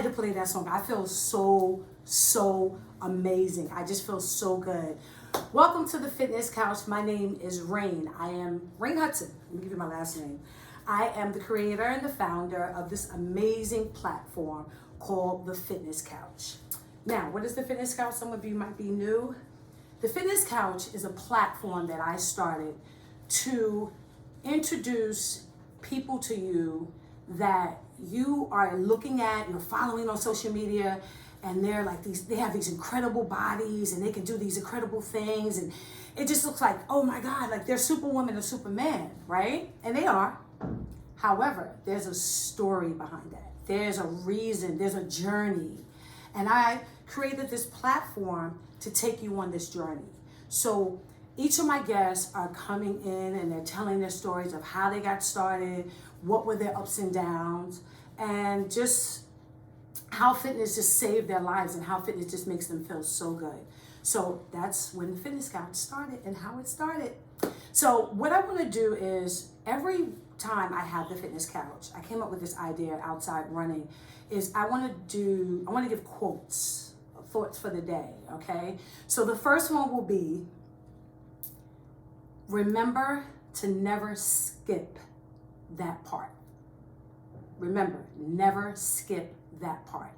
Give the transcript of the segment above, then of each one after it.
had to play that song. I feel so amazing. I just feel so good. Welcome to the Fitness Couch. My name is Rain. I am Rain Hudson. Let me give you my last name. I am the creator and the founder of this amazing platform called the Fitness Couch. Now, what is the Fitness Couch? Some of you might be new. The Fitness Couch is a platform that I started to introduce people to you that you are looking at, you're following on social media, and they're like they have these incredible bodies and they can do these incredible things, and it just looks like, oh my God, like they're Superwoman or Superman, right? And they are. However, there's a story behind that. There's a reason, there's a journey. And I created this platform to take you on this journey. So each of my guests are coming in and they're telling their stories of how they got started, what were their ups and downs, and just how fitness just saved their lives and how fitness just makes them feel so good. So that's when the Fitness Couch started and how it started. So what I want to do is every time I have the Fitness Couch, I came up with this idea outside running, is I want to give quotes, thoughts for the day, okay? So the first one will be, remember to never skip that part. Remember, never skip that part.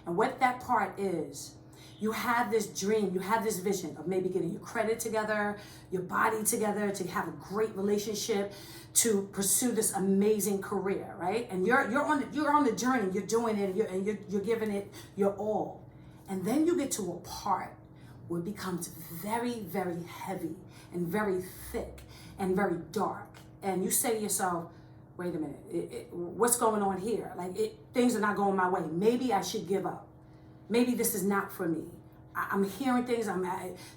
And what that part is, you have this dream, you have this vision of maybe getting your credit together, your body together, to have a great relationship, to pursue this amazing career, right? And you're on the journey, you're doing it, and you're giving it your all. And then you get to a part where it becomes very, very heavy and very thick and very dark. And you say to yourself, wait a minute, what's going on here? Like, things are not going my way. Maybe I should give up. Maybe this is not for me. I'm hearing things,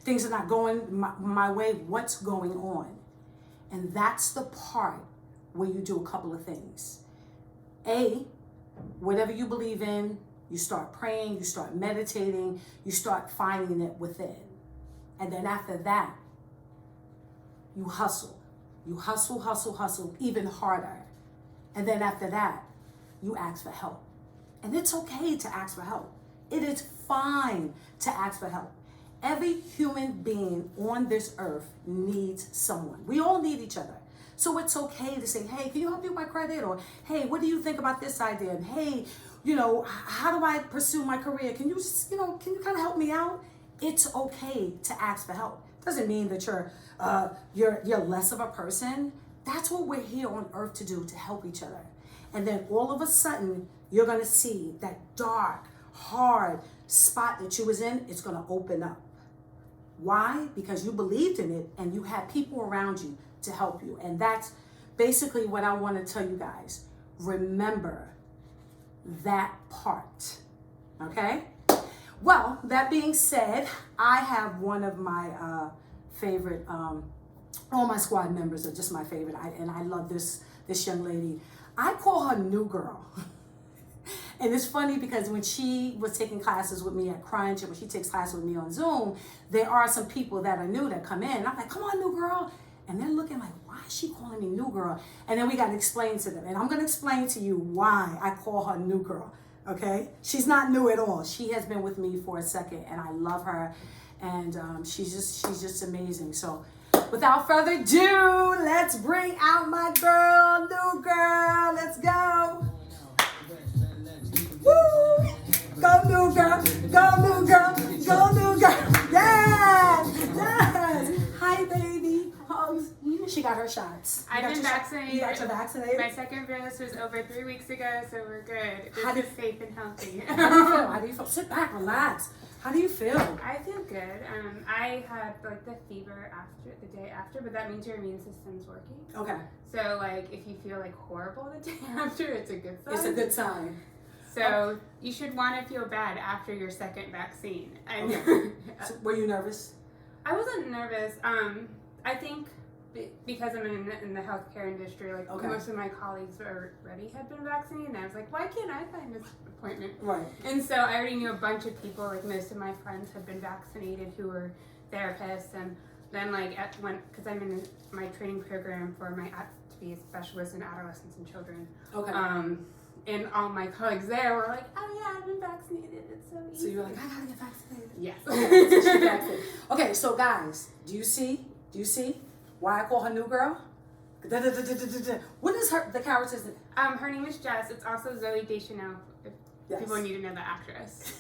things are not going my way. What's going on? And that's the part where you do a couple of things. A, whatever you believe in, you start praying, you start meditating, you start finding it within. And then after that, you hustle. You hustle even harder. And then after that, you ask for help. And it's okay to ask for help. It is fine to ask for help. Every human being on this earth needs someone. We all need each other. So it's okay to say, hey, can you help me with my credit? Or, hey, what do you think about this idea? And hey, how do I pursue my career? Can you kind of help me out? It's okay to ask for help. Doesn't mean that you're less of a person. That's what we're here on earth to do, to help each other. And then all of a sudden, you're gonna see that dark, hard spot that you was in, it's gonna open up. Why? Because you believed in it and you had people around you to help you. And that's basically what I want to tell you guys. Remember that part, okay? Well, that being said, I have one of my favorite, all my squad members are just my favorite, and I love this young lady. I call her New Girl. And it's funny because when she was taking classes with me at Crunch, and when she takes classes with me on Zoom, there are some people that are new that come in. I'm like, come on, New Girl. And they're looking like, why is she calling me New Girl? And then we got to explain to them. And I'm going to explain to you why I call her New Girl, okay? She's not new at all. She has been with me for a second, and I love her. And she's just amazing. So without further ado, let's bring out my girl, New Girl. Let's go. Woo! Go New Girl, go New Girl, go New Girl. Yes. Hi, baby. Hugs. She got her shots. I've been vaccinated. You got your vaccinated? My second dose was over 3 weeks ago, so we're good. This is safe and healthy. How do you feel? Sit back, relax. How do you feel? I feel good. I had like the fever the day after, but that means your immune system's working. Okay. So like if you feel like horrible the day after, it's a good sign. It's a good sign. So you should want to feel bad after your second vaccine. Okay. So were you nervous? I wasn't nervous. I think because I'm in the healthcare industry, like most of my colleagues already had been vaccinated, and I was like, why can't I find this appointment? Right. And so I already knew a bunch of people, like most of my friends had been vaccinated who were therapists, and then because I'm in my training program for to be a specialist in adolescents and children. Okay. and all my colleagues there were like, oh yeah, I've been vaccinated. It's so easy. So you're like, I gotta get vaccinated. Yes. Okay, so she's vaccinated. Okay, so guys, do you see why I call her new girl? What is the character's name? Her name is Jess. It's also Zoe Deschanel. If Yes. people need to know the actress.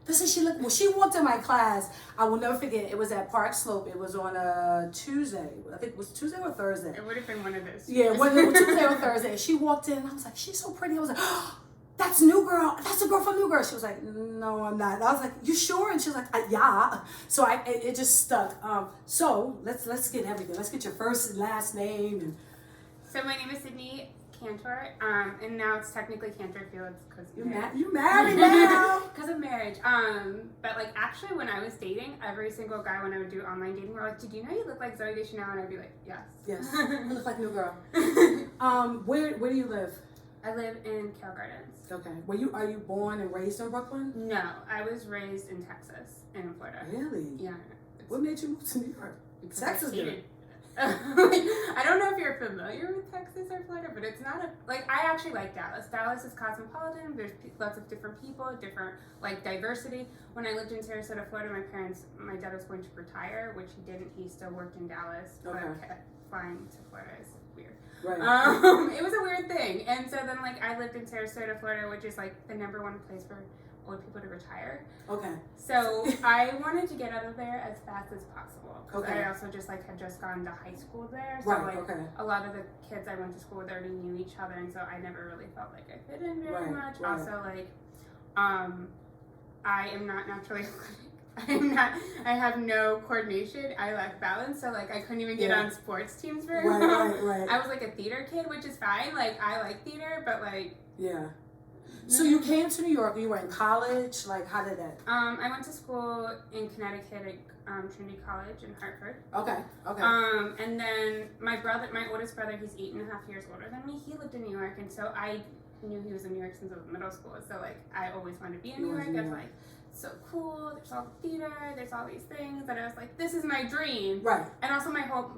This is she look. When she walked in my class, I will never forget. It was at Park Slope. It was on a Tuesday. I think it was Tuesday or Thursday. It would have been one of those. Yeah, whether it was Tuesday or Thursday. She walked in, and I was like, she's so pretty. I was like, oh, that's New Girl. That's the girl from New Girl. She was like, no, I'm not. And I was like, you sure? And she was like, yeah. So it just stuck. So let's get everything. Let's get your first and last name. And So my name is Cydni Cantor, and now it's technically Cantor Fields because you married now. Because of marriage. But like actually, when I was dating, every single guy when I would do online dating were like, "Did you know you look like Zoe Deschanel?" And I'd be like, "Yes." Yes, you look like New Girl. Where do you live? I live in Carroll Gardens. Okay. Are you born and raised in Brooklyn? No, I was raised in Texas and in Florida. Really? Yeah. What made you move to New York? Because Texas I good. hated- I don't know if you're familiar with Texas or Florida, but it's not I actually like Dallas. Dallas is cosmopolitan. There's lots of different people, different diversity. When I lived in Sarasota, Florida, my dad was going to retire, which he didn't. He still worked in Dallas, but kept flying to Florida is weird. Right. It was a weird thing, and so then I lived in Sarasota, Florida, which is the number one place for old people to retire. Okay. So I wanted to get out of there as fast as possible. Because Okay. I also had just gone to high school there. So Right. Okay. a lot of the kids I went to school with already knew each other, and so I never really felt like I fit in very much. Right. Also, I am not naturally I have no coordination. I lack balance, so I couldn't even get on sports teams very well. Right. I was a theater kid, which is fine. I like theater, but Yeah. So you came to New York. You were in college. How did that? I went to school in Connecticut at Trinity College in Hartford. Okay. And then my oldest brother, he's 8.5 years older than me. He lived in New York, and so I knew he was in New York since I was in middle school. So I always wanted to be in New York. I was so cool. There's all the theater. There's all these things, and I was this is my dream. Right. And also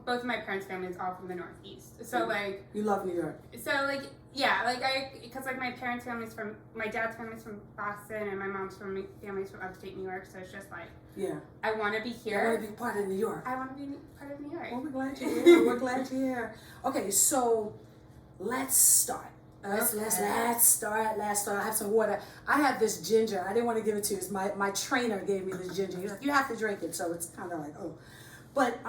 both of my parents' families all from the Northeast. So you love New York. So yeah, because my parents' my dad's family's from Boston, and my mom's family's from upstate New York. So it's just yeah, I want to be here. I want to be part of New York. I want to be part of New York. Well, we're glad you're here. We're glad you're here. Okay, so let's start. Let's start. I have some water. I have this ginger. I didn't want to give it to you. It's my trainer gave me this ginger. He's like, you have to drink it. So it's kind of oh. But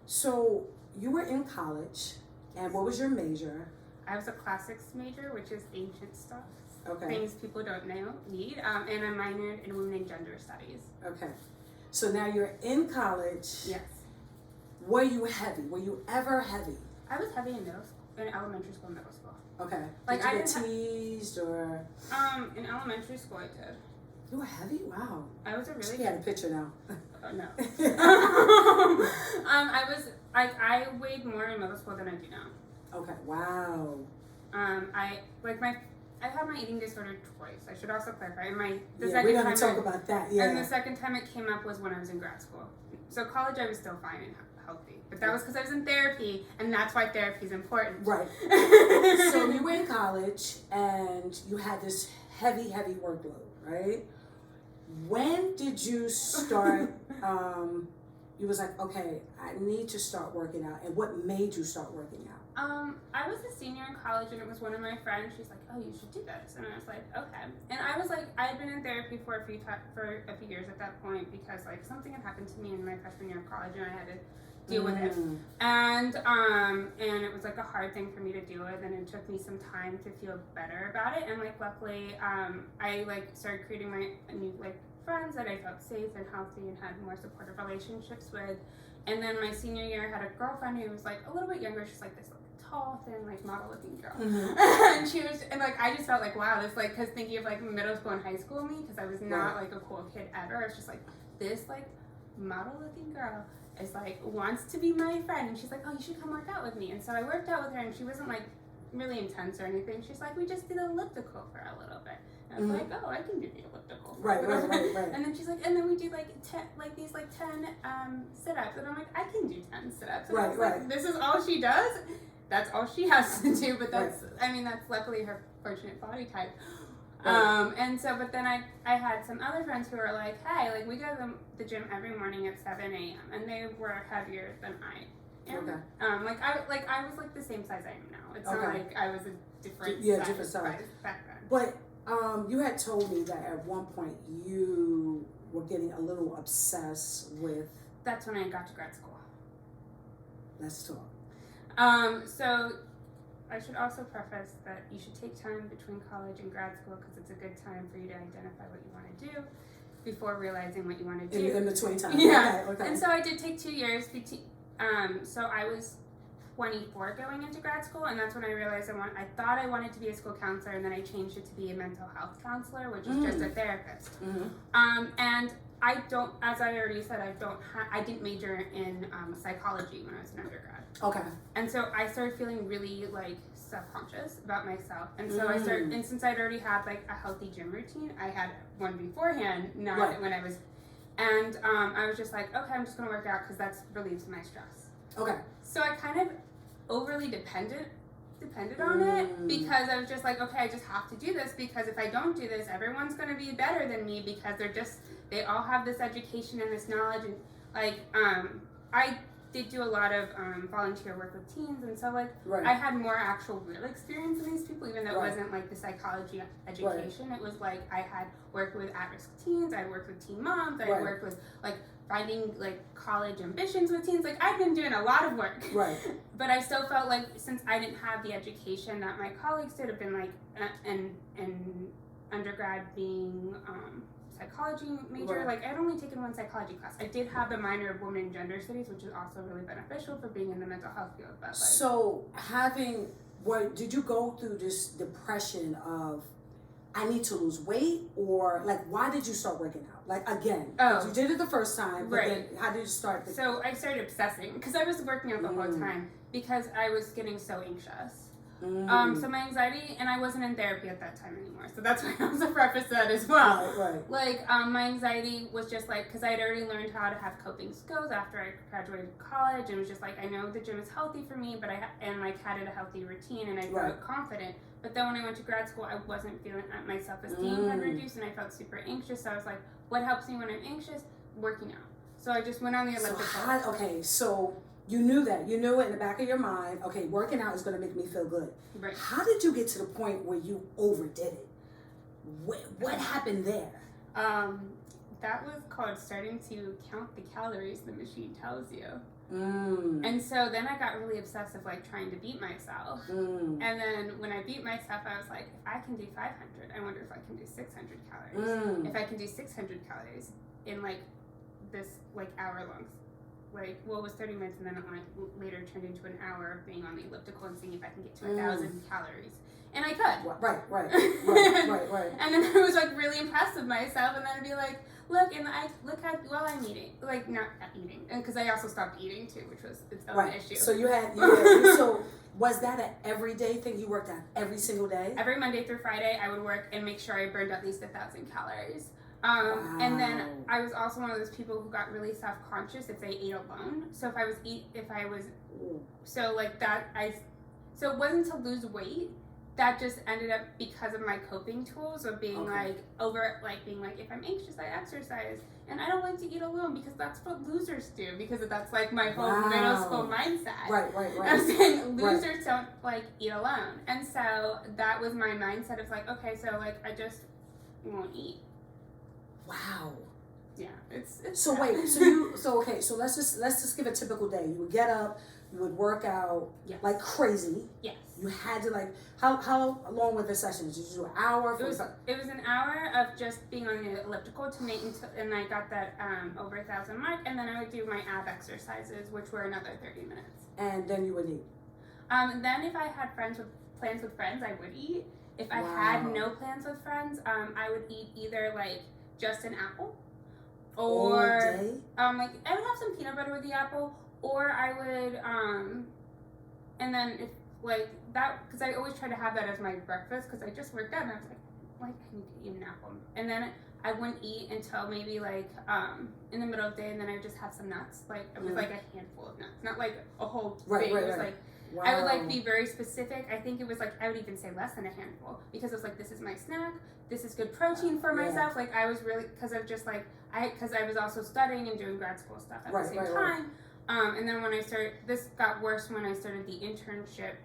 so you were in college, and what was your major? I was a classics major, which is ancient stuff. Okay. Things people don't need. And I minored in women and gender studies. Okay. So now you're in college. Yes. Were you heavy? Were you ever heavy? I was heavy in elementary school and middle school. Okay. Like, did you I get didn't teased or? In elementary school, I did. You were heavy? Wow. I was a really. She had a picture now. Oh, no. I weighed more in middle school than I do now. Okay. Wow. I had my eating disorder twice. I should also clarify. We're going to talk about that. Yeah. And the second time it came up was when I was in grad school. So college, I was still fine and healthy, but that was because I was in therapy, and that's why therapy is important. Right. So you were in college, and you had this heavy workload, right? When did you start? You was like, okay, I need to start working out, and what made you start working out? I was a senior in college, and it was one of my friends. She's like, "Oh, you should do this," and I was like, "Okay." And I was I had been in therapy for a few years at that point because something had happened to me in my freshman year of college, and I had to deal with it. And it was a hard thing for me to deal with, and it took me some time to feel better about it. And luckily, I started creating my new friends that I felt safe and healthy and had more supportive relationships with. And then my senior year, I had a girlfriend who was a little bit younger. She's this tall, thin, model looking girl. And she was, and I just felt wow, this because thinking of middle school and high school me, because I was not a cool kid ever. I was just this model looking girl is wants to be my friend, and she's oh, you should come work out with me. And so I worked out with her, and she wasn't really intense or anything. She's we just did elliptical for a little bit. And I was oh, I can do the elliptical. Right. And then she's and then we do 10 sit-ups, and I'm I can do 10 sit-ups. And I was this is all she does. that's all she has to do. But that's, I mean, that's luckily her fortunate body type. And so, but then I had some other friends who were like, hey, like we go to the gym every morning at 7 a.m. and they were heavier than I am. Okay. I was like the same size I am now. It's not like I was a different size back then. But you had told me that at one point you were getting a little obsessed with. That's when I got to grad school. Let's talk. So I should also preface that you should take time between college and grad school because it's a good time for you to identify what you want to do before realizing what you want to do. In between time. Yeah. Okay. And so I did take 2 years. So I was 24 going into grad school, and that's when I realized I thought I wanted to be a school counselor, and then I changed it to be a mental health counselor, which is just a therapist. And I don't, as I already said, I didn't major in psychology when I was an undergrad. Okay. And so I started feeling really like self-conscious about myself, and so I started. And since I'd already had like a healthy gym routine, I had one beforehand, not when I was. And I was just like, okay, I'm just gonna work out because that relieves my stress. Okay. So I kind of overly depended on it because I was just like, okay, I just have to do this because if I don't do this, everyone's gonna be better than me because they all have this education and this knowledge. And like I did do a lot of volunteer work with teens, and so like I had more actual real experience in these people, even though it wasn't like the psychology education. It was like I had worked with at-risk teens, I worked with teen moms, I worked with like finding like college ambitions with teens. Like I've been doing a lot of work, but I still felt like since I didn't have the education that my colleagues did, have been like an undergrad being psychology major, like I'd only taken one psychology class. I did have the minor of women and gender studies, which is also really beneficial for being in the mental health field. But like, so did you go through this depression of I need to lose weight, or like why did you start working out? Like again, you did it the first time, but then how did you start? So I started obsessing because I was working out the whole time because I was getting so anxious. So my anxiety, and I wasn't in therapy at that time anymore, so that's why I was a preface that as well. Like my anxiety was just like, because I had already learned how to have coping skills after I graduated college, and it was just like I know the gym is healthy for me, but I had a healthy routine, and I felt confident. But then when I went to grad school, I wasn't feeling my self-esteem had reduced, and I felt super anxious. So I was like, what helps me when I'm anxious? Working out. So I just went on the elliptical. So you knew that. You knew it in the back of your mind, okay, working out is going to make me feel good. Right. How did you get to the point where you overdid it? What happened there? That was called starting to count the calories the machine tells you. And so then I got really obsessive, like trying to beat myself. And then when I beat myself, I was like, if I can do 500, I wonder if I can do 600 calories. If I can do 600 calories in like this like hour long, like, well, it was 30 minutes, and then it later turned into an hour of being on the elliptical and seeing if I can get to 1,000 calories. And I could. Right. And then I was like really impressed with myself, and then I'd be like, look how well I'm eating. Like, not eating, and because I also stopped eating too, which was its own issue. So so was that an everyday thing? You worked out every single day? Every Monday through Friday, I would work and make sure I burned at least 1,000 calories. And then I was also one of those people who got really self-conscious if they ate alone. So so it wasn't to lose weight. That just ended up because of my coping tools of being being like, if I'm anxious, I exercise. And I don't like to eat alone because that's what losers do, because that's like my whole middle school mindset. Right. I was saying losers don't like eat alone. And so that was my mindset of like, okay, so like I just won't eat. Wow. Yeah, it's so sad. wait, so let's just give a typical day. You would get up, you would work out like crazy. Yes. You had to like how long were the sessions? Did you do an hour? It was an hour of just being on the elliptical to make and I got that over 1,000 mark, and then I would do my ab exercises, which were another 30 minutes. And then you would eat. Then if I had plans with friends, I would eat. If I had no plans with friends, I would eat either like just an apple, or like I would have some peanut butter with the apple, or I would and then if like that, because I always try to have that as my breakfast because I just worked out and I was like I need to eat an apple, and then I wouldn't eat until maybe like in the middle of the day, and then I just have some nuts, like it was like a handful of nuts, not like a whole thing. It was like Wow. I would like be very specific. I think it was like I would even say less than a handful because it was like, this is my snack. This is good protein for myself. Like I was really, because of just like because I was also studying and doing grad school stuff at the same time. And then when I started, this got worse when I started the internship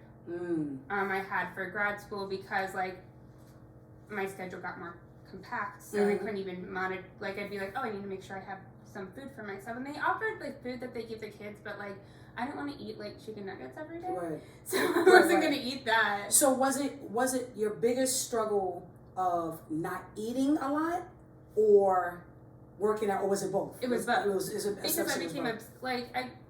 I had for grad school because like my schedule got more compact, so I couldn't even monitor. Like I'd be like, oh, I need to make sure I have some food for myself, and they offered like food that they give the kids, but like I didn't want to eat like chicken nuggets every day, so I wasn't gonna eat that. So was it your biggest struggle of not eating a lot, or working out, or was it both? It was both. Because I became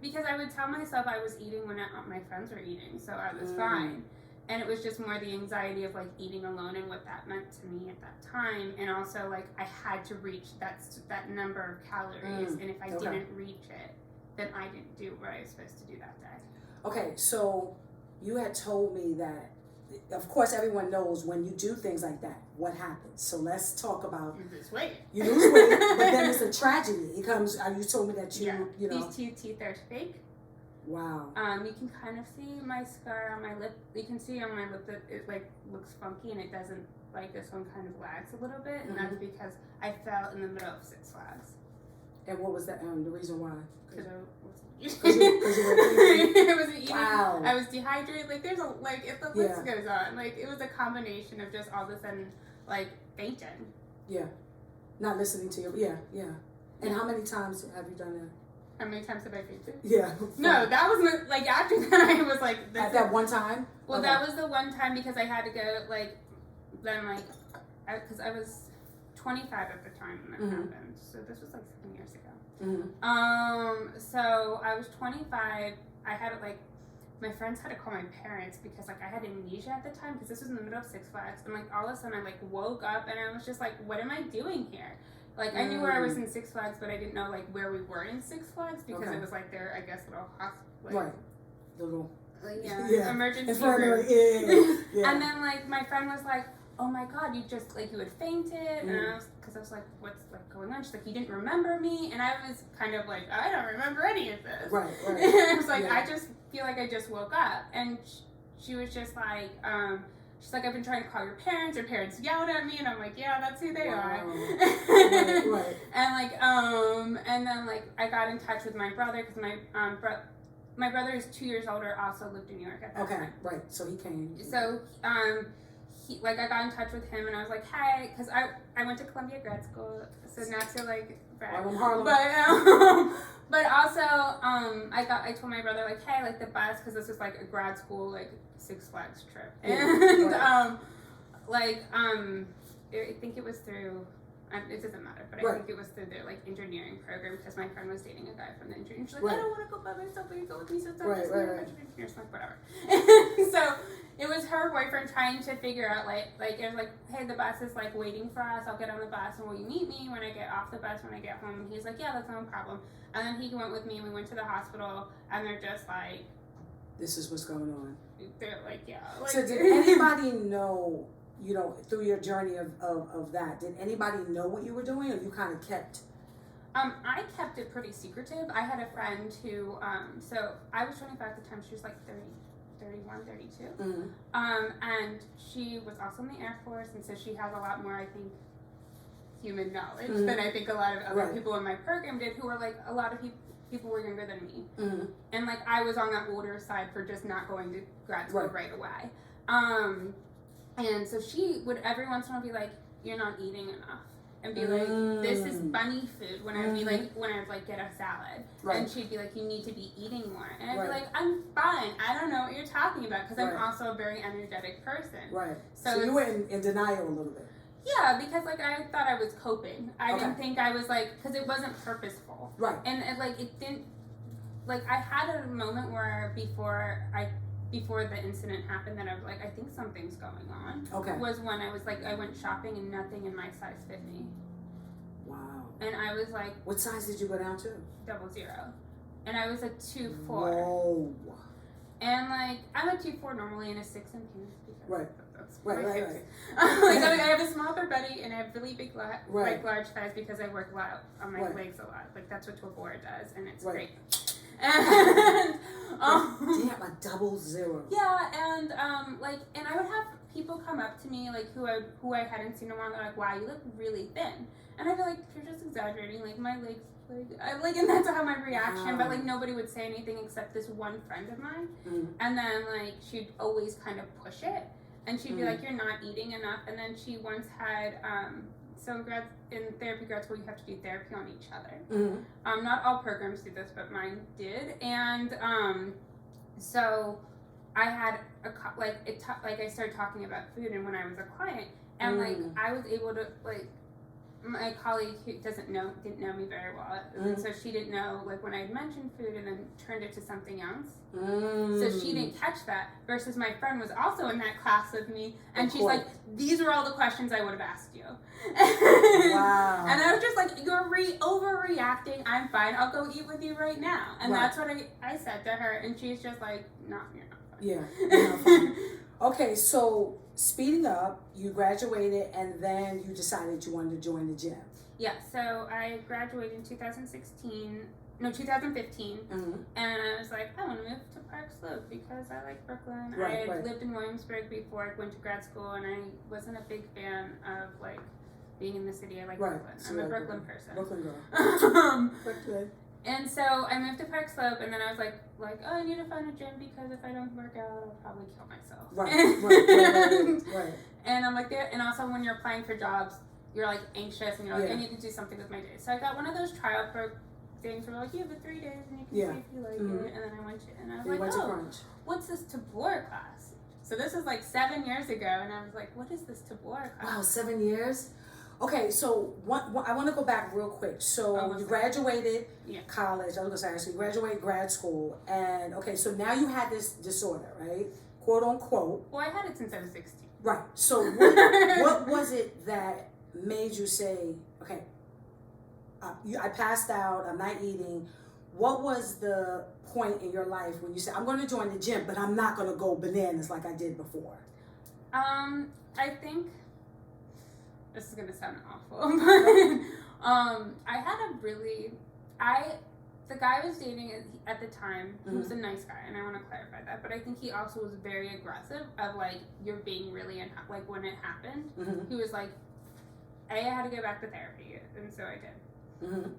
because I would tell myself I was eating when my friends were eating, so I was fine. And it was just more the anxiety of like eating alone and what that meant to me at that time, and also like I had to reach that number of calories, and if I didn't reach it, then I didn't do what I was supposed to do that day. Okay, so you had told me that, of course, everyone knows when you do things like that, what happens. So let's talk about you lose weight. You lose weight, but then it's a tragedy. It comes. You told me that you know these 2 teeth are fake. Wow. You can kind of see my scar on my lip. You can see on my lip that it like looks funky and it doesn't, like this one kind of lags a little bit, and that's because I fell in the middle of Six Flags. And what was that? The reason why? Because I wasn't eating. Wow. I was dehydrated. Like there's a if the list goes on, like it was a combination of just all of a sudden like fainting. Yeah. Not listening to you. Yeah. And how many times have you done that? How many times have I fainted? Yeah. No, that wasn't like after that. I was like at that one time. Well, that was the one time because I had to go because I was 25 at the time when that happened. So this was like 7 years ago. So I was 25. I had my friends had to call my parents because I had amnesia at the time because this was in the middle of Six Flags, and all of a sudden I woke up and I was just like, what am I doing here? I knew where I was in Six Flags, but I didn't know where we were in Six Flags because it was their, I guess, little hospital. Right. The little emergency room. Yeah. And then my friend was like, oh my God, you just you had fainted, and I was like, what's going on? She's like, you didn't remember me, and I was kind of like, I don't remember any of this. Right. And I was like, I just feel like I just woke up, and she was just like, she's like, I've been trying to call your parents. Your parents yelled at me, and I'm like, yeah, that's who they are. Right. And then I got in touch with my brother because my brother is 2 years older, also lived in New York at that time. Okay, right. So he came. So I got in touch with him, and I was like, hey, because I went to Columbia grad school, so not to brag, but also I told my brother hey, the bus, because this was a grad school Six Flags trip, and I think it was through. It doesn't matter, but I think it was through their engineering program because my friend was dating a guy from the engineering. She's like, I don't want to go by myself, but you go with me, so it's not just a bunch of engineers, whatever. So it was her boyfriend trying to figure out it was hey, the bus is waiting for us. I'll get on the bus, and will you meet me when I get off the bus when I get home? And he's like, yeah, that's no problem. And then he went with me, and we went to the hospital, and they're just like, this is what's going on. They're yeah. So did anybody know? Through your journey of that, did anybody know what you were doing, or you kind of kept? I kept it pretty secretive. I had a friend who, so I was 25 at the time. She was 30, 31, 32. And she was also in the Air Force, and so she has a lot more, I think, human knowledge than I think a lot of other people in my program did, who were a lot of people were younger than me. And I was on that older side for just not going to grad school right away. And so she would every once in a while be like, you're not eating enough. And be like, this is bunny food when I'd be when I'd get a salad. And she'd be like, you need to be eating more. And I'd be like, I'm fine. I don't know what you're talking about because I'm also a very energetic person. Right. So you were in denial a little bit. Yeah, because I thought I was coping. I didn't think I was because it wasn't purposeful. Right. And it didn't, I had a moment where before the incident happened that I was I think something's going on. Okay. Was when I was I went shopping and nothing in my size fit me. Wow. And I was what size did you go down to? 00. And I was a 2'4". Whoa. And I'm a 2'4" normally and a 6 in pants because that's right. I have a small upper body and I have really big large thighs because I work a lot on my legs a lot. That's what a board does, and it's great. And damn, a double zero. Yeah, and and I would have people come up to me like who I hadn't seen in a while. They're like, "Wow, you look really thin," and I'd be like, "You're just exaggerating. Like my legs." And that's how my reaction, Wow. but like nobody would say anything except this one friend of mine, and then like she'd always kind of push it, and she'd be like, "You're not eating enough," and then she once had so in therapy grad school you have to do therapy on each other. Not all programs do this, but mine did, and so I had I started talking about food, and when I was a client, and like I was able to like. My colleague who didn't know me very well, and so she didn't know like when I had mentioned food and then turned it to something else. So she didn't catch that. Versus my friend was also in that class with me, and she's like, "These are all the questions I would have asked you." Wow. And I was just like, "You're overreacting. I'm fine. I'll go eat with you right now." And that's what I said to her, and she's just like, "No, you're not fine." Yeah, you're not fine. Okay, so speeding up, you graduated, and then you decided you wanted to join the gym. Yeah, so I graduated in 2015, and I was like, I want to move to Park Slope because I like Brooklyn. I had lived in Williamsburg before I went to grad school, and I wasn't a big fan of like being in the city. I like Brooklyn. So I'm a Brooklyn person. Brooklyn girl. Brooklyn. And so I moved to Park Slope, and then I was like, oh, I need to find a gym because if I don't work out, I'll probably kill myself. Right. And I'm like, and also when you're applying for jobs, you're like anxious, and you're like, I need to do something with my days. So I got one of those trial things where like, you have 3 days, and you can see if you like it. And then I went to, and I was like, what's this tabor class? So this is like 7 years ago, and I was like, what is this tabor class? Wow, 7 years? Okay, so I want to go back real quick. So you graduated college. I was going to say, so you graduated grad school. And, okay, so now you had this disorder, right? Quote, unquote. Well, I had it since I was 16. Right. So what was it that made you say, okay, I passed out, I'm not eating. What was the point in your life when you said, I'm going to join the gym, but I'm not going to go bananas like I did before? I think... This is gonna sound awful, but I had the guy I was dating at the time, he was a nice guy, and I want to clarify that, but I think he also was very aggressive of like, you're being really, like when it happened, he was like, I had to go back to therapy, and so I did.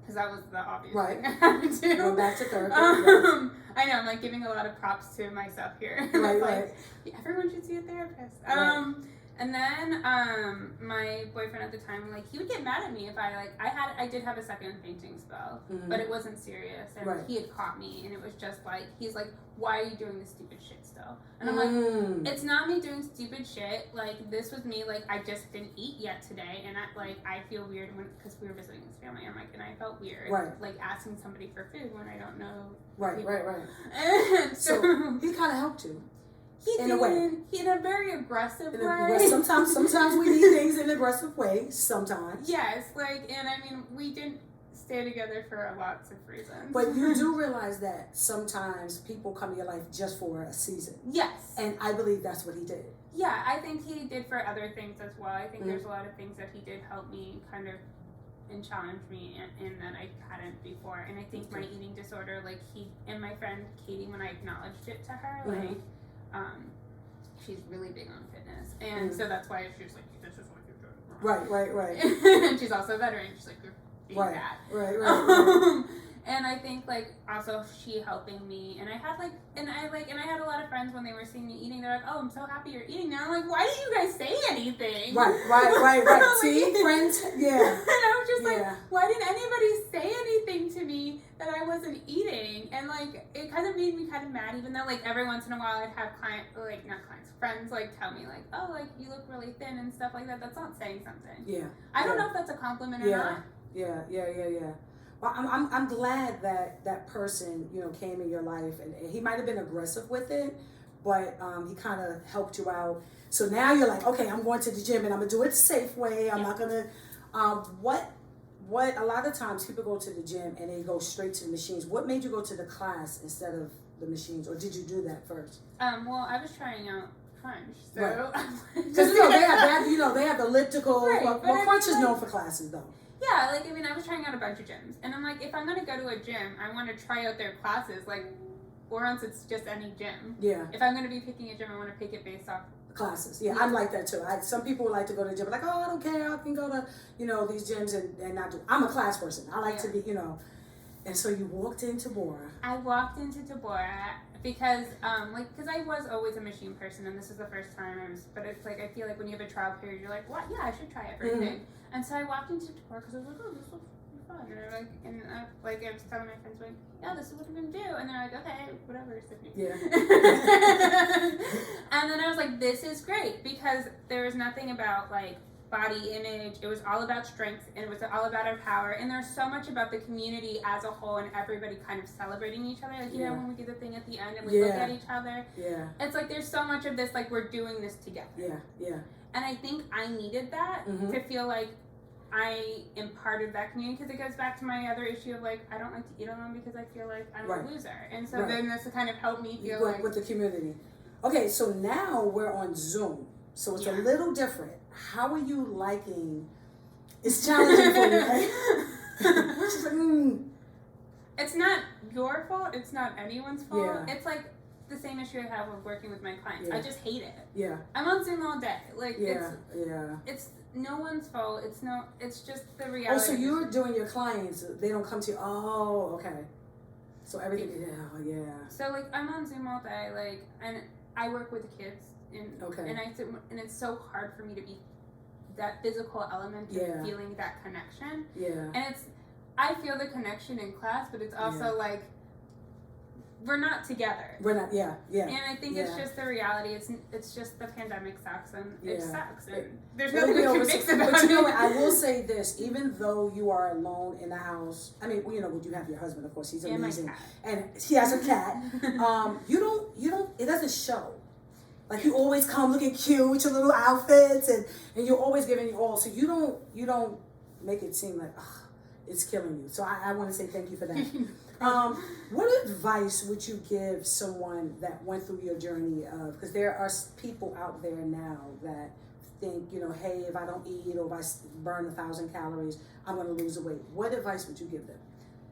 Because that was the obvious thing I had to do. Go back to therapy. I know, I'm like giving a lot of props to myself here. Right. Everyone should see a therapist. And then my boyfriend at the time, like, he would get mad at me if I did have a second fainting spell, but it wasn't serious, and he had caught me, and it was just like, he's like, why are you doing this stupid shit still? And I'm like, it's not me doing stupid shit, like, this was me, like, I just didn't eat yet today, and I feel weird because we were visiting his family, I'm like, and I felt weird, like, asking somebody for food when I don't know people. And so he kind of helped you. In a very aggressive way. Sometimes we need things in an aggressive way. Sometimes. Yes, and I mean, we didn't stay together for lots of reasons. But you do realize that sometimes people come to your life just for a season. Yes. And I believe that's what he did. Yeah, I think he did for other things as well. I think there's a lot of things that he did help me kind of and challenge me in that I hadn't before. And I think my eating disorder, like and my friend Katie, when I acknowledged it to her, she's really big on fitness, and so that's why she was like, this is what you're doing wrong. Right. And she's also a veteran, she's like, you're being bad. Right. And I think like also she helping me, and I had a lot of friends when they were seeing me eating, they're like, oh, I'm so happy you're eating now. I'm like, why didn't you guys say anything? Right. See, friends, And I was just like, why didn't anybody say anything to me that I wasn't eating? And like, it kind of made me kind of mad, even though like every once in a while I'd have friends like tell me like, oh, like you look really thin and stuff like that. That's not saying something. Yeah. I don't know if that's a compliment or not. Yeah. Well, I'm glad that person, came in your life, and he might have been aggressive with it, but he kind of helped you out. So now you're like, okay, I'm going to the gym, and I'm gonna do it the safe way. I'm not gonna. What a lot of times people go to the gym and they go straight to the machines. What made you go to the class instead of the machines, or did you do that first? Well, I was trying out Crunch, so because they have the elliptical. Right, well, Crunch is known for classes though. Yeah, like, I mean, I was trying out a bunch of gyms. And I'm like, if I'm going to go to a gym, I want to try out their classes, like, or else it's just any gym. Yeah. If I'm going to be picking a gym, I want to pick it based off classes. Yeah, I'm like that too. Some people would like to go to the gym, like, oh, I don't care, I can go to, these gyms and not do. I'm a class person. I like to be, And so you walked into Bora. I walked into Bora because, because I was always a machine person, and this is the first time but it's like, I feel like when you have a trial period, you're like, what? Yeah, I should try everything. And so I walked into Bora because I was like, oh, this looks fun. And I was telling my friends, like, yeah, this is what I'm going to do. And they're like, okay, whatever, Cydni. Yeah. And then I was like, this is great, because there was nothing about, like, body image. It was all about strength, and it was all about our power. And there's so much about the community as a whole, and everybody kind of celebrating each other. Like, when we do the thing at the end and we look at each other. Yeah. It's like there's so much of this, like, we're doing this together. Yeah, yeah. And I think I needed that to feel like I am part of that community, because it goes back to my other issue of, like, I don't like to eat alone because I feel like I'm a loser. And so then this kind of helped me feel like... With the community. Okay, so now we're on Zoom. So it's a little different. How are you liking... It's challenging for you, right? She's like, It's not your fault. It's not anyone's fault. Yeah. It's like the same issue I have with working with my clients. I just hate it. Yeah. I'm on Zoom all day. Like, it's no one's fault. It's just the reality. Oh, so you're doing your clients, they don't come to you. Oh, okay. So everything, So, like, I'm on Zoom all day, like, and I work with the kids, and it's so hard for me to be that physical element of feeling that connection. Yeah. And I feel the connection in class, but it's also like, we're not together. We're not, And I think it's just the reality. It's just the pandemic sucks, and it sucks. And there's nothing we can fix about it. But you know what, I will say this, even though you are alone in the house, I mean, you have your husband, of course, he's amazing. My cat. And he has a cat. You don't, it doesn't show. Like, you always come looking cute with your little outfits, and you're always giving you all. So you don't make it seem like, it's killing you. So I want to say thank you for that. What advice would you give someone that went through your journey of, because there are people out there now that think, hey, if I don't eat or if I burn 1,000 calories, I'm going to lose the weight. What advice would you give them?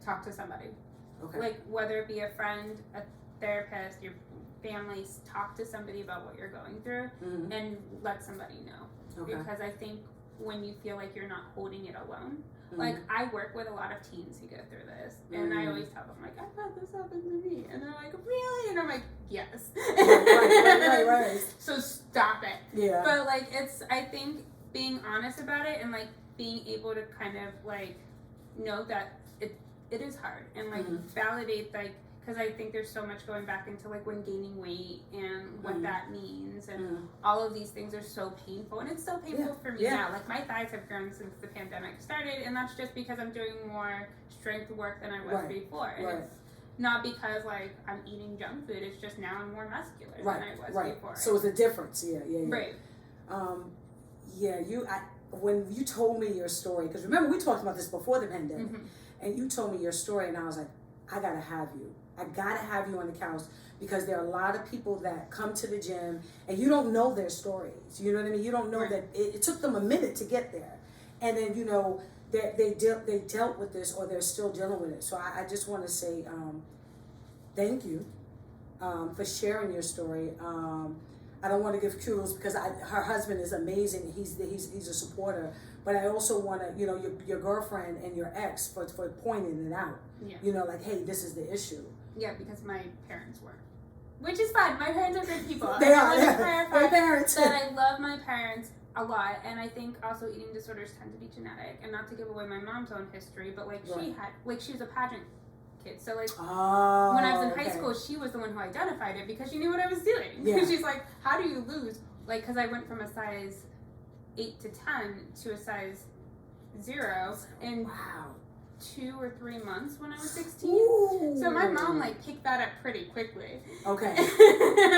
Talk to somebody. Okay. Like, whether it be a friend, a therapist, your family, talk to somebody about what you're going through, and let somebody know. Okay. Because I think when you feel like you're not holding it alone, like, I work with a lot of teens who go through this, and I always tell them, like, I've had this happen to me, and they're like, really? And I'm like, yes. Right. So stop it. Yeah. But, like, I think being honest about it, and, like, being able to kind of, like, know that it is hard, and, like, validate, like, because I think there's so much going back into, like, when gaining weight and what that means, and all of these things are so painful, and it's so painful for me now. Like, my thighs have grown since the pandemic started, and that's just because I'm doing more strength work than I was before. And it's not because, like, I'm eating junk food. It's just now I'm more muscular than I was before. So it's a difference. Yeah. Right. When you told me your story, because remember we talked about this before the pandemic, and you told me your story, and I was like, I gotta have you. I gotta have you on the couch, because there are a lot of people that come to the gym and you don't know their stories. You know what I mean? You don't know that it took them a minute to get there, and then they dealt with this, or they're still dealing with it. So I just want to say thank you for sharing your story. I don't want to give kudos because her husband is amazing. He's a supporter, but I also want to, your girlfriend and your ex for pointing it out. Yeah. Like, hey, this is the issue. Yeah, because my parents weren't. Which is fine. My parents are good people. They are. My parents. That I love my parents a lot, and I think also eating disorders tend to be genetic. And not to give away my mom's own history, but like she was a pageant kid. So like when I was in high school, she was the one who identified it because she knew what I was doing. Yeah. She's like, how do you lose? Like, because I went from a size 8 to 10 to a size 0 in 2 or 3 months when I was 16. Ooh. So my mom like picked that up pretty quickly. Okay.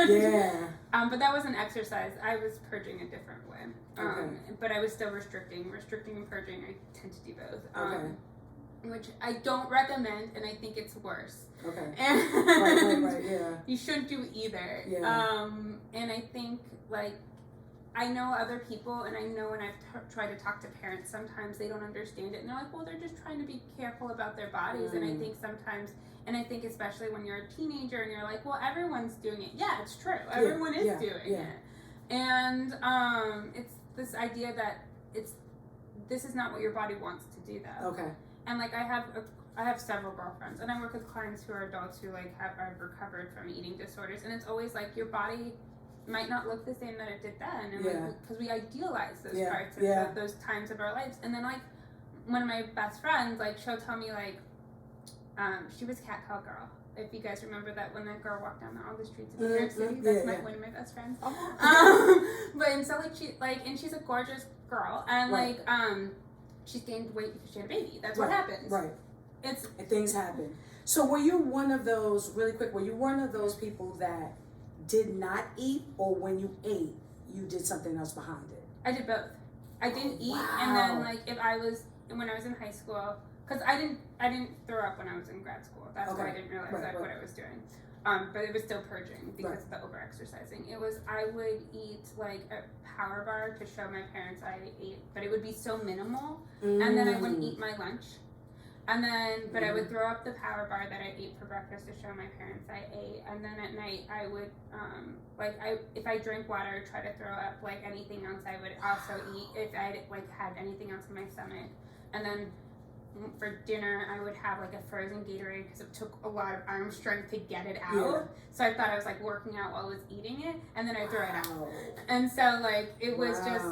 Yeah. But that wasn't exercise. I was purging a different way. But I was still restricting and purging. I tend to do both. Which I don't recommend, and I think it's worse. Okay. Right, yeah. You shouldn't do either. Yeah. And I think, like, I know other people, and I know when I've tried to talk to parents, sometimes they don't understand it, and they're like, well, they're just trying to be careful about their bodies. And I think sometimes, and I think especially when you're a teenager and you're like, well, everyone's doing it. Yeah, it's true. Everyone is doing it. And it's this idea that this is not what your body wants to do, though. Okay. And like I have several girlfriends, and I work with clients who are adults who like have recovered from eating disorders, and it's always like your body might not look the same that it did then, and like because we idealize those parts of those times of our lives. And then like one of my best friends, like she'll tell me like she was cat call girl. If you guys remember that when that girl walked down all the streets of New York City, that's one of my best friends. But and so like and she's a gorgeous girl, and like she's gained weight because she had a baby. That's what happens. Right. And things happen. So were you one of those, really quick, were you one of those people that did not eat, or when you ate, you did something else behind it? I did both. I didn't eat, and then like when I was in high school, because I didn't throw up when I was in grad school. That's why I didn't realize what I was doing. But it was still purging because of the over-exercising. I would eat like a power bar to show my parents I ate, but it would be so minimal, and then I wouldn't eat my lunch. And then, but I would throw up the power bar that I ate for breakfast to show my parents I ate. And then at night, I would, if I drank water, try to throw up like anything else I would also eat if I had anything else in my stomach. And then for dinner, I would have like a frozen Gatorade because it took a lot of arm strength to get it out. Yeah. So I thought I was like working out while I was eating it, and then I threw it out. And so like, it was just,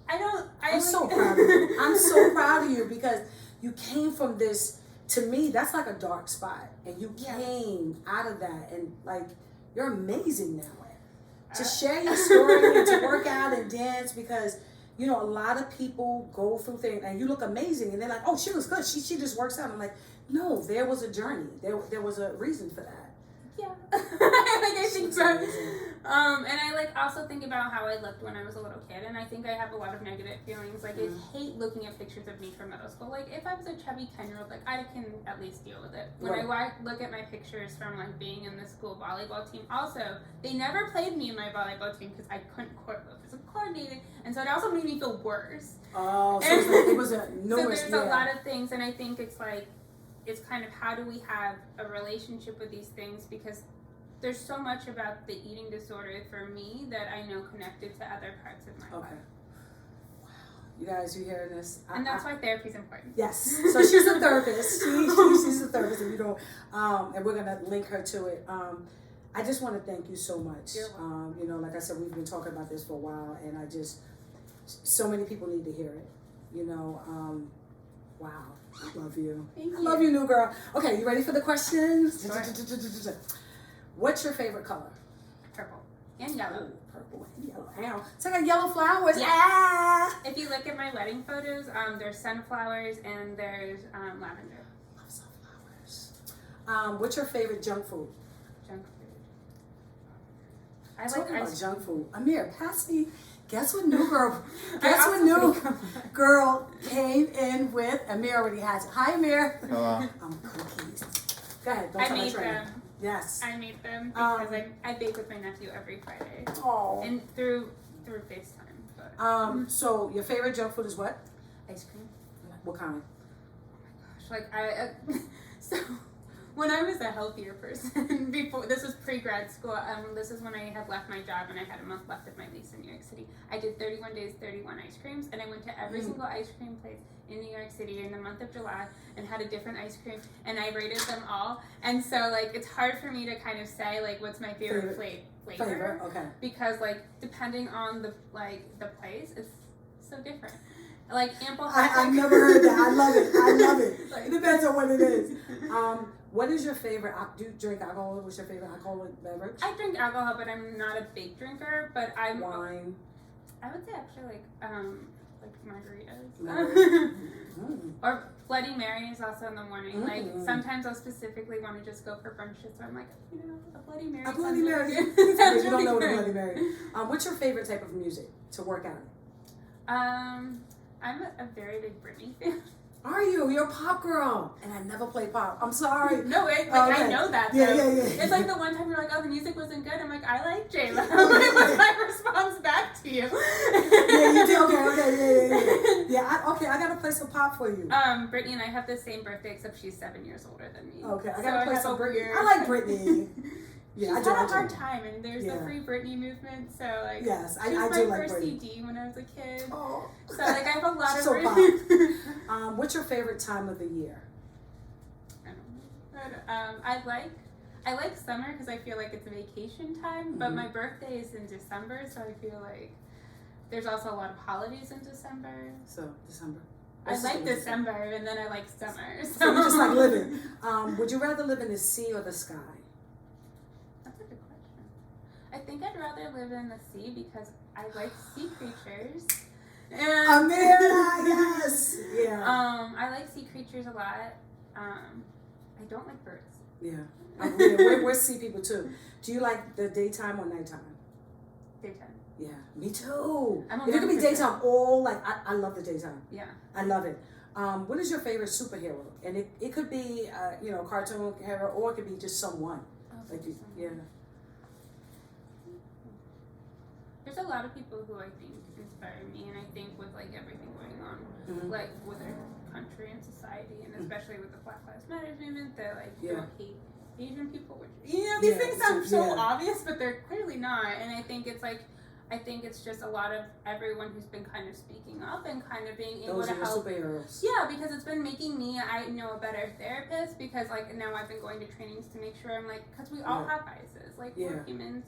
I'm so proud of you. I'm so proud of you because you came from this, to me, that's like a dark spot. And you came out of that, and like, you're amazing now. To share your story and to work out and dance, because, you know, a lot of people go through things, and you look amazing, and they're like, oh, she looks good. She just works out. I'm like, no, there was a journey. There was a reason for that. Yeah. I think so. And I also think about how I looked when I was a little kid, and I think I have a lot of negative feelings. I hate looking at pictures of me from middle school. Like, if I was a chubby 10-year-old, I can at least deal with it. When I look at my pictures from being in the school volleyball team, also they never played me in my volleyball team because I couldn't coordinate it, and so it also made me feel worse. Oh, so it was a no. So there's a lot of things, and I think it's kind of how do we have a relationship with these things, because there's so much about the eating disorder for me that I know connected to other parts of my life. Wow. You guys, you hearing this? And that's why therapy is important. Yes. So she's a therapist. She's a therapist, and and we're gonna link her to it. I just want to thank you so much. You know, like I said, we've been talking about this for a while, and so many people need to hear it. You know, wow. I love you. Thank you. I love you, new girl. Okay, you ready for the questions? Sure. What's your favorite color? Purple and yellow. Ooh, purple and yellow. Ow. It's like a yellow flowers. Yes. Ah! If you look at my wedding photos, there's sunflowers and there's lavender. Love sunflowers. What's your favorite junk food? Junk food. I Talking like about ice junk food. Amir, pass me. Guess what new girl came in with? Amir already has it. Hi, Amir. Hello. Cookies. Go ahead. Don't I tell made the them. Yes. I made them because I bake with my nephew every Friday. Oh. And through FaceTime. But. So your favorite junk food is what? Ice cream. What kind? Oh my gosh, so when I was a healthier person, before this was pre-grad school, this is when I had left my job and I had a month left of my lease in New York City. I did 31 days, 31 ice creams, and I went to every single ice cream place in New York City in the month of July and had a different ice cream, and I rated them all. And so it's hard for me to kind of say what's my favorite flavor. Okay. Because depending on the place, it's so different. Ample. I've never heard that. I love it. It depends on what it is. What is your favorite? Do you drink alcohol? What's your favorite alcoholic beverage? I drink alcohol, but I'm not a big drinker. But Wine. I would say actually margaritas. Or Bloody Mary is also in the morning. Sometimes I'll specifically want to just go for brunches, so I'm a Bloody Mary. A Bloody Mary. You don't know what a Bloody Mary. What's your favorite type of music to work out? I'm a very big Britney fan. Are you? You're a pop girl. And I never play pop. I'm sorry. No, Okay. I know that. Yeah, though. yeah. It's like the one time you're like, oh, the music wasn't good. I'm like, I like J-Lo. It was my response back to you. Yeah, you did. Okay. Yeah, I got to play some pop for you. Brittany and I have the same birthday, except she's 7 years older than me. Okay, I got to play some Brittany. weird... I like Brittany. Yeah, she's had a hard time, and there's the Free Britney movement, so like yes, I do my like first Britney. CD when I was a kid. Oh. So like I have a lot of so pop. What's your favorite time of the year? I don't know. I like summer because I feel like it's a vacation time, but my birthday is in December, so I feel like there's also a lot of holidays in December. So December. I like December, and then I like summer. So you just like living. Would you rather live in the sea or the sky? That's a good question. I think I'd rather live in the sea because I like sea creatures. And Amira, yes. Yeah. I like sea creatures a lot. I don't like birds. Yeah. We're sea people too. Do you like the daytime or nighttime? Daytime. Yeah, me too. I'm if it could be daytime, I love the daytime. Yeah. I love it. What is your favorite superhero? And it could be, cartoon hero, or it could be just someone. Yeah. There's a lot of people who I think inspire me, and I think with like everything going on, like with our country and society, and especially with the Black Lives Matter movement, that like don't hate Asian people, which these things sound so obvious, but they're clearly not. And I think it's just a lot of everyone who's been kind of speaking up and kind of being able to help. Superheroes. Yeah, because it's been making me, I know, a better therapist, because like now I've been going to trainings to make sure I'm like, because we all have biases, like we're humans.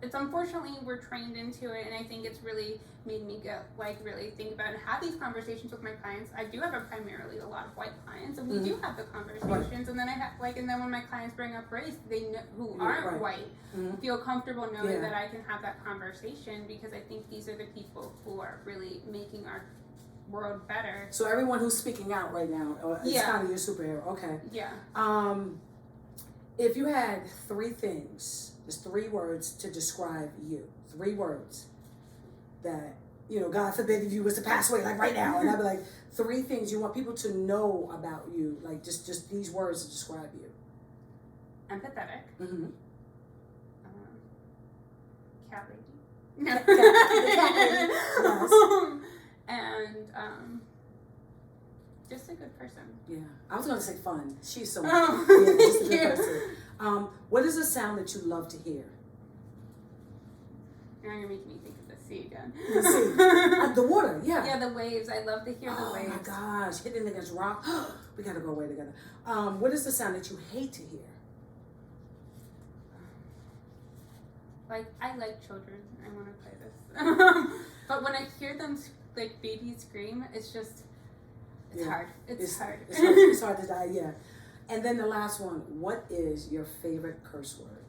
It's unfortunately we're trained into it, and I think it's really made me go really think about and have these conversations with my clients. I do have primarily a lot of white clients, and we do have the conversations. And then I have and then when my clients bring up race, they know, who aren't white feel comfortable knowing that I can have that conversation, because I think these are the people who are really making our world better. So everyone who's speaking out right now is kind of your superhero. Okay. Yeah. If you had 3 things, just 3 words to describe you, 3 words that, God forbid if you was to pass away like right now, and I'd be like, 3 things you want people to know about you, like just these words to describe you. Empathetic. Mm-hmm. Cat lady. Yes. And just a good person. Yeah, I was gonna say fun. She's so just a good person. What is a sound that you love to hear? You're gonna make me think of the sea again. The sea, the water. Yeah. Yeah, the waves. I love to hear the waves. Oh my gosh, hitting against rock. We gotta go away together. What is the sound that you hate to hear? Like, I like children. I want to play this. But when I hear them, like, babies scream, it's just, it's hard. It's hard. It's hard to die, yeah. And then the last one, what is your favorite curse word?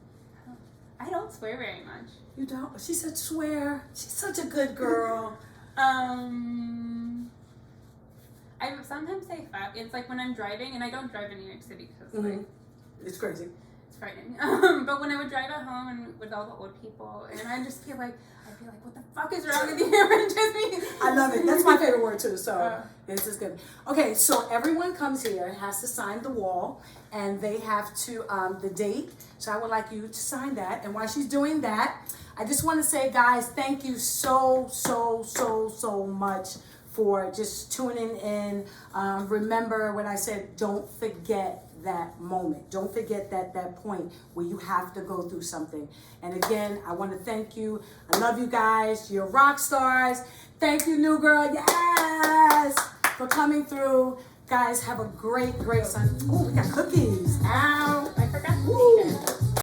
I don't swear very much. You don't? She said swear. She's such a good girl. I sometimes say fuck. It's like when I'm driving, and I don't drive in New York City because, like... It's crazy. Frightening. But when I would drive at home and with all the old people, and I'd be like, what the fuck is wrong with you? And just be... I love it. That's my favorite word too. So this is good. Okay, so everyone comes here and has to sign the wall, and they have to the date. So I would like you to sign that. And while she's doing that, I just want to say, guys, thank you so much for just tuning in. Remember when I said, don't forget that moment. Don't forget that point where you have to go through something. And again, I want to thank you. I love you guys. You're rock stars. Thank you, new girl. Yes, for coming through. Guys, have a great Sunday. Oh, we got cookies. Ow. I forgot to eat it.